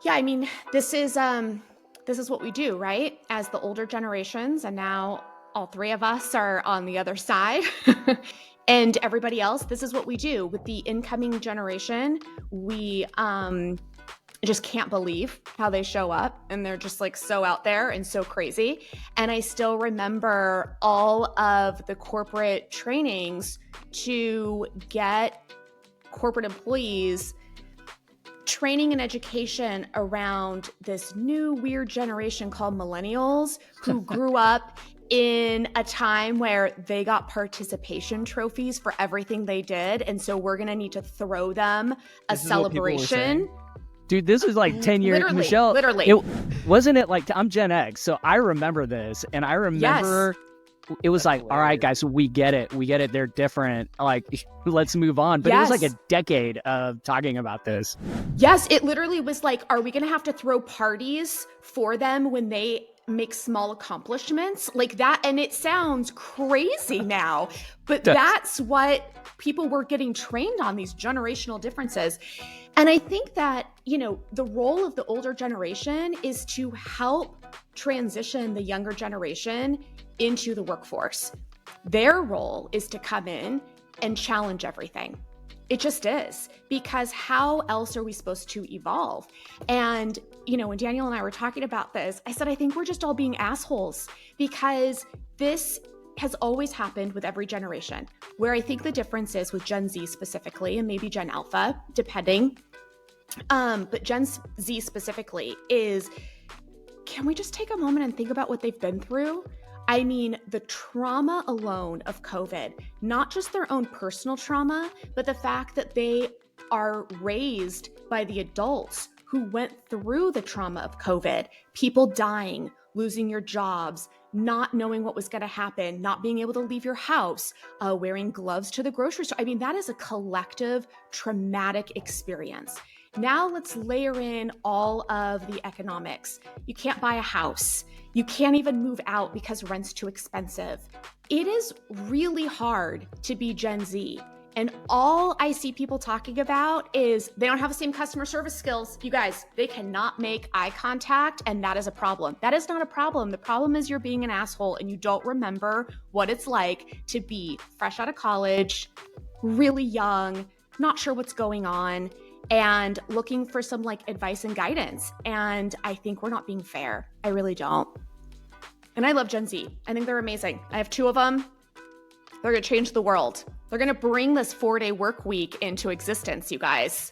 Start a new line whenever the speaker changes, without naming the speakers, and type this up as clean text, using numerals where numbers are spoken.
Yeah, I mean, this is what we do, right? As the older generations, and now all three of us are on the other side. And everybody else, this is what we do with the incoming generation. We just can't believe how they show up, and they're just like so out there and so crazy. And I still remember all of the corporate trainings to get corporate employees training and education around this new weird generation called Millennials who grew up in a time where they got participation trophies for everything they did. And so we're going to need to throw them a
This is what people were
celebration.
saying. Dude, this is like 10 years.
Literally,
Michelle,
literally.
It wasn't it like, I'm Gen X, so I remember this. And I remember it was like, all right, guys, we get it. We get it. They're different. Like, let's move on. But it was like a decade of talking about this.
Yes, it literally was like, are we going to have to throw parties for them when they make small accomplishments like that? And it sounds crazy now, but that's what people were getting trained on, these generational differences. And I think that, the role of the older generation is to help transition the younger generation into the workforce. Their role is to come in and challenge everything. It just is, because how else are we supposed to evolve? And, when Daniel and I were talking about this, I said, I think we're just all being assholes, because this has always happened with every generation. Where I think the difference is with Gen Z specifically, and maybe Gen Alpha, depending. But Gen Z specifically is, can we just take a moment and think about what they've been through? I mean, the trauma alone of COVID, not just their own personal trauma, but the fact that they are raised by the adults who went through the trauma of COVID, people dying, losing your jobs, not knowing what was going to happen, not being able to leave your house, wearing gloves to the grocery store. I mean, that is a collective traumatic experience. Now let's layer in all of the economics. You can't buy a house. You can't even move out because rent's too expensive. It is really hard to be Gen Z. And all I see people talking about is they don't have the same customer service skills. You guys, they cannot make eye contact, and that is a problem. That is not a problem. The problem is you're being an asshole and you don't remember what it's like to be fresh out of college, really young, not sure what's going on, and looking for some advice and guidance. And I think we're not being fair. I really don't. And I love Gen Z. I think they're amazing. I have two of them. They're going to change the world. They're going to bring this 4-day work week into existence, you guys.